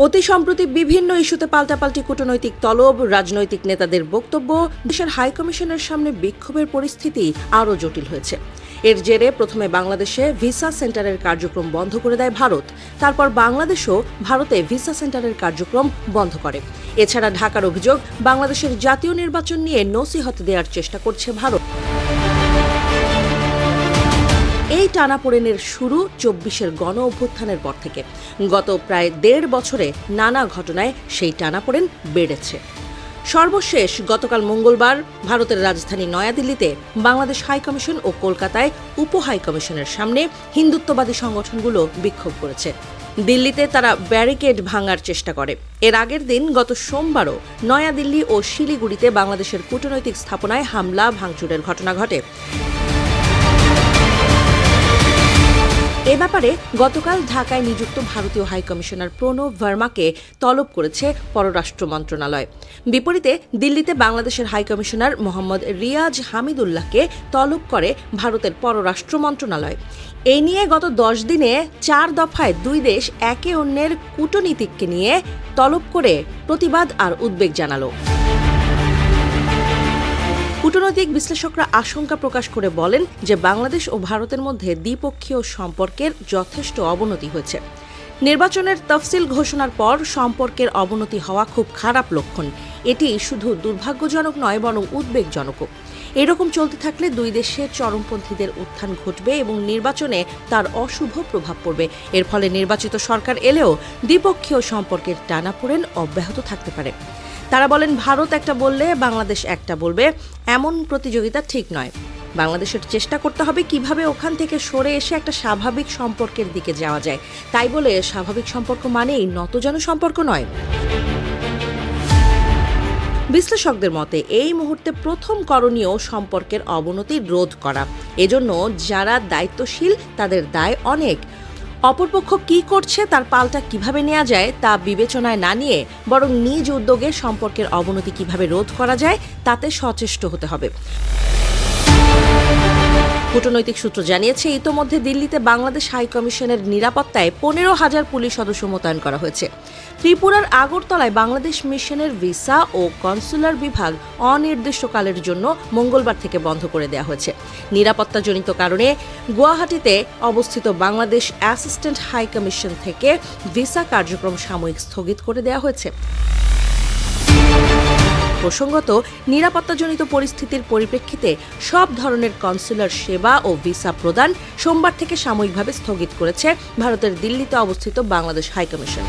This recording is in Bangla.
অতি সম্প্রতি বিভিন্ন ইস্যুতে পাল্টাপাল্টি কূটনৈতিক তলব, রাজনৈতিক নেতাদের বক্তব্য, দেশের হাইকমিশনের সামনে বিক্ষোভের পরিস্থিতি আরও জটিল হয়েছে। এর জেরে প্রথমে বাংলাদেশে ভিসা সেন্টারের কার্যক্রম বন্ধ করে দেয় ভারত। তারপর বাংলাদেশও ভারতে ভিসা সেন্টারের কার্যক্রম বন্ধ করে। এছাড়া ঢাকার অভিযোগ, বাংলাদেশের জাতীয় নির্বাচন নিয়ে নসিহত দেওয়ার চেষ্টা করছে ভারত। এই টানাপোড়েনের শুরু ২৪-এর গণ অভ্যুত্থানের পর থেকে। গত প্রায় ১.৫ বছরে নানা ঘটনায় সেই টানাপোড়েন বেড়েছে। সর্বশেষ গতকাল মঙ্গলবার ভারতের রাজধানী নয়াদিল্লিতে বাংলাদেশ হাইকমিশন ও কলকাতায় উপ হাইকমিশনের সামনে হিন্দুত্ববাদী সংগঠনগুলো বিক্ষোভ করেছে। দিল্লিতে তারা ব্যারিকেড ভাঙার চেষ্টা করে। এর আগের দিন গত সোমবারও নয়াদিল্লি ও শিলিগুড়িতে বাংলাদেশের কূটনৈতিক স্থাপনায় হামলা ভাঙচুরের ঘটনা ঘটে। এ ব্যাপারে গতকাল ঢাকায় নিযুক্ত ভারতীয় হাইকমিশনার প্রণব ভার্মাকে তলব করেছে পররাষ্ট্র মন্ত্রণালয়। বিপরীতে দিল্লিতে বাংলাদেশের হাইকমিশনার মোহাম্মদ রিয়াজ হামিদুল্লাহকে তলব করে ভারতের পররাষ্ট্র মন্ত্রণালয়। এই নিয়ে গত ১০ দিনে ৪ দফায় দুই দেশ একে অন্যের কূটনীতিককে নিয়ে তলব করে প্রতিবাদ আর উদ্বেগ জানালো। কূটনৈতিক বিশ্লেষকরা আশঙ্কা প্রকাশ করে বলেন যে বাংলাদেশ ও ভারতের মধ্যে দ্বিপক্ষীয় সম্পর্কের যথেষ্ট অবনতি হয়েছে। নির্বাচনের তফসিল ঘোষণার পর সম্পর্কের অবনতি হওয়া খুব খারাপ লক্ষণ। এটি শুধু দুর্ভাগ্যজনক নয়, বরং উদ্বেগজনকও। এরকম চলতে থাকলে দুই দেশের চরমপন্থীদের উত্থান ঘটবে এবং নির্বাচনে তার অশুভ প্রভাব পড়বে। এর ফলে নির্বাচিত সরকার এলেও দ্বিপক্ষীয় সম্পর্কের টানাপোড়েন অব্যাহত থাকতে পারে। তারা বলেন, ভারত একটা বললে বাংলাদেশ একটা বলবে, এমন প্রতিযোগিতা ঠিক নয়। বাংলাদেশের চেষ্টা করতে হবে কিভাবে ওখান থেকে সরে এসে একটা স্বাভাবিক সম্পর্কের দিকে যাওয়া যায়। তাই বলে স্বাভাবিক সম্পর্ক মানেই নতজানু সম্পর্ক নয়। বিশ্লেষকদের মতে এই মুহূর্তে প্রথম করণীয় সম্পর্কের অবনতি রোধ করা। এজন্য যারা দায়িত্বশীল তাদের দায় অনেক। অপরপক্ষ কি করছে তার পাল্টা কিভাবে নেওয়া যায় তা বিবেচনায় না নিয়ে বরং নিজ উদ্যোগে সম্পর্কের অবনতি কিভাবে রোধ করা যায় তাতে সচেষ্ট হতে হবে। কূটনৈতিক সূত্র জানিয়েছে, ইতোমধ্যে দিল্লিতে বাংলাদেশ হাইকমিশনের নিরাপত্তায় ১৫,০০০ পুলিশ সদস্য মোতায়েন করা হয়েছে। ত্রিপুরার আগরতলায় বাংলাদেশ মিশনের ভিসা ও কনসুলার বিভাগ অনির্দিষ্টকালের জন্য মঙ্গলবার থেকে বন্ধ করে দেওয়া হয়েছে। নিরাপত্তাজনিত কারণে গুয়াহাটিতে অবস্থিত বাংলাদেশ অ্যাসিস্ট্যান্ট হাইকমিশন থেকে ভিসা কার্যক্রম সাময়িক স্থগিত করে দেওয়া হয়েছে। প্রসঙ্গত, নিরাপত্তাজনিত পরিস্থিতির পরিপ্রেক্ষিতে সব ধরনের কনসুলার সেবা ও ভিসা প্রদান সোমবার থেকে সাময়িকভাবে স্থগিত করেছে ভারতের দিল্লিতে অবস্থিত বাংলাদেশ হাইকমিশন।